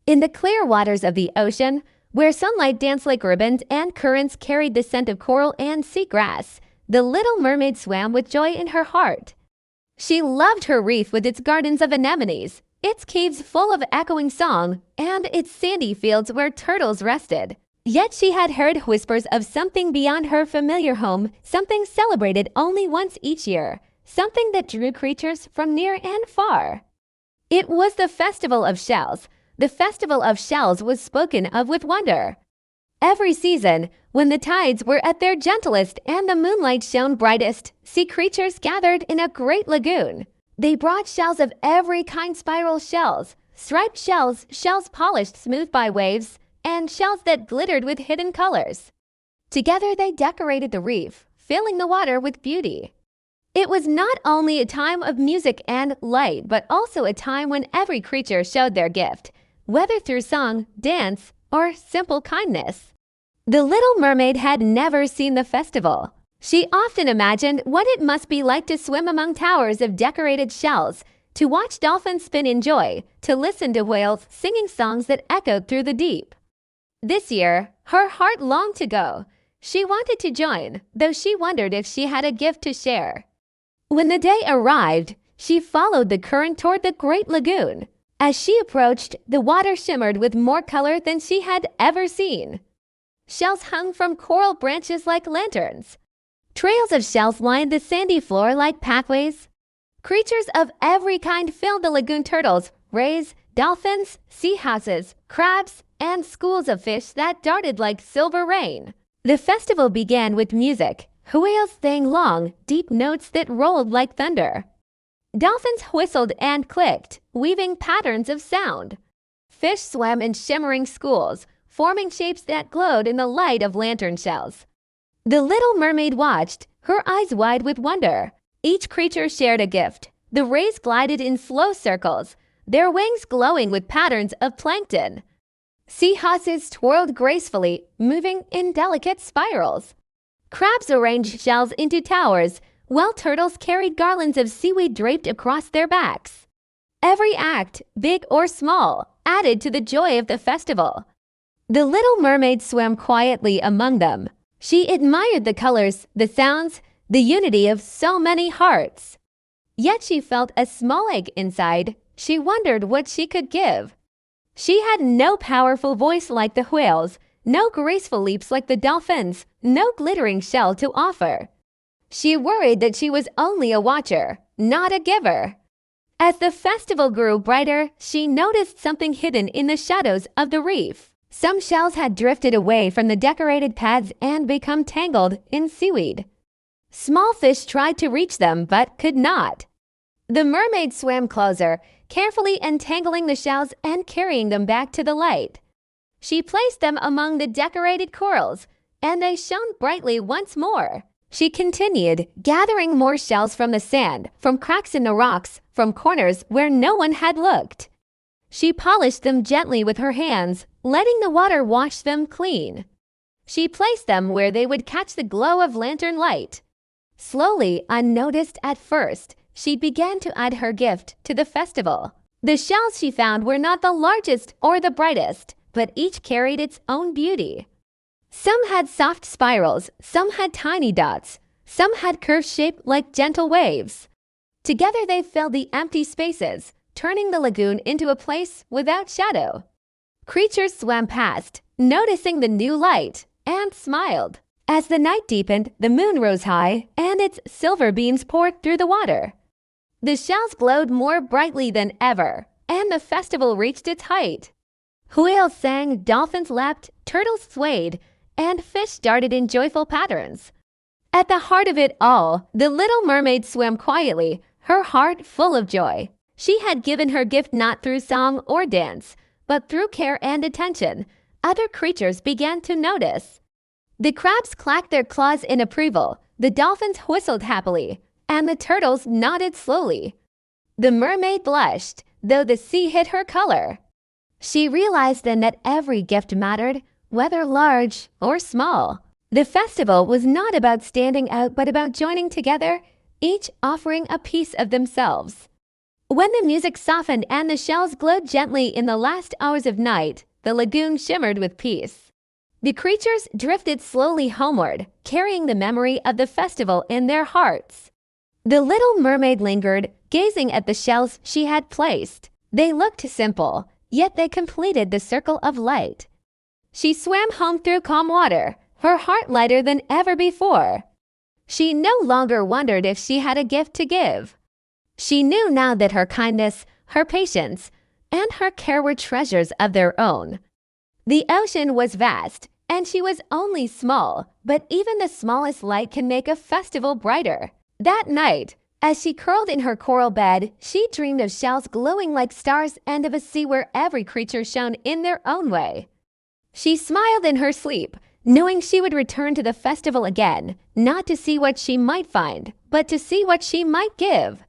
In the clear waters of the ocean, where sunlight danced like ribbons and currents carried the scent of coral and seagrass, the little mermaid swam with joy in her heart. She loved her reef with its gardens of anemones, its caves full of echoing song, and its sandy fields where turtles rested. Yet she had heard whispers of something beyond her familiar home, something celebrated only once each year, something that drew creatures from near and far. It was the Festival of Shells. The Festival of Shells was spoken of with wonder. Every season, when the tides were at their gentlest and the moonlight shone brightest, sea creatures gathered in a great lagoon. They brought shells of every kind: spiral shells, striped shells, shells polished smooth by waves, and shells that glittered with hidden colors. Together they decorated the reef, filling the water with beauty. It was not only a time of music and light, but also a time when every creature showed their gift, whether through song, dance, or simple kindness. The little mermaid had never seen the festival. She often imagined what it must be like to swim among towers of decorated shells, to watch dolphins spin in joy, to listen to whales singing songs that echoed through the deep. This year, her heart longed to go. She wanted to join, though she wondered if she had a gift to share. When the day arrived, she followed the current toward the great lagoon. As she approached, the water shimmered with more color than she had ever seen. Shells hung from coral branches like lanterns. Trails of shells lined the sandy floor like pathways. Creatures of every kind filled the lagoon: turtles, rays, dolphins, seahorses, crabs, and schools of fish that darted like silver rain. The festival began with music. Whales sang long, deep notes that rolled like thunder. Dolphins whistled and clicked, weaving patterns of sound. Fish swam in shimmering schools, forming shapes that glowed in the light of lantern shells. The little mermaid watched, her eyes wide with wonder. Each creature shared a gift. The rays glided in slow circles, their wings glowing with patterns of plankton. Seahorses twirled gracefully, moving in delicate spirals. Crabs arranged shells into towers, while turtles carried garlands of seaweed draped across their backs. Every act, big or small, added to the joy of the festival. The little mermaid swam quietly among them. She admired the colors, the sounds, the unity of so many hearts. Yet she felt a small ache inside. She wondered what she could give. She had no powerful voice like the whales, no graceful leaps like the dolphins, no glittering shell to offer. She worried that she was only a watcher, not a giver. As the festival grew brighter, she noticed something hidden in the shadows of the reef. Some shells had drifted away from the decorated paths and become tangled in seaweed. Small fish tried to reach them but could not. The mermaid swam closer, carefully untangling the shells and carrying them back to the light. She placed them among the decorated corals, and they shone brightly once more. She continued, gathering more shells from the sand, from cracks in the rocks, from corners where no one had looked. She polished them gently with her hands, letting the water wash them clean. She placed them where they would catch the glow of lantern light. Slowly, unnoticed at first, she began to add her gift to the festival. The shells she found were not the largest or the brightest, but each carried its own beauty. Some had soft spirals, some had tiny dots, some had curves shaped like gentle waves. Together they filled the empty spaces, turning the lagoon into a place without shadow. Creatures swam past, noticing the new light, and smiled. As the night deepened, the moon rose high, and its silver beams poured through the water. The shells glowed more brightly than ever, and the festival reached its height. Whales sang, dolphins lapped, turtles swayed, and fish darted in joyful patterns. At the heart of it all, the little mermaid swam quietly, her heart full of joy. She had given her gift not through song or dance, but through care and attention. Other creatures began to notice. The crabs clacked their claws in approval, the dolphins whistled happily, and the turtles nodded slowly. The mermaid blushed, though the sea hid her color. She realized then that every gift mattered, whether large or small. The festival was not about standing out, but about joining together, each offering a piece of themselves. When the music softened and the shells glowed gently in the last hours of night, the lagoon shimmered with peace. The creatures drifted slowly homeward, carrying the memory of the festival in their hearts. The little mermaid lingered, gazing at the shells she had placed. They looked simple, yet they completed the circle of light. She swam home through calm water, her heart lighter than ever before. She no longer wondered if she had a gift to give. She knew now that her kindness, her patience, and her care were treasures of their own. The ocean was vast, and she was only small, but even the smallest light can make a festival brighter. That night, as she curled in her coral bed, she dreamed of shells glowing like stars and of a sea where every creature shone in their own way. She smiled in her sleep, knowing she would return to the festival again, not to see what she might find, but to see what she might give.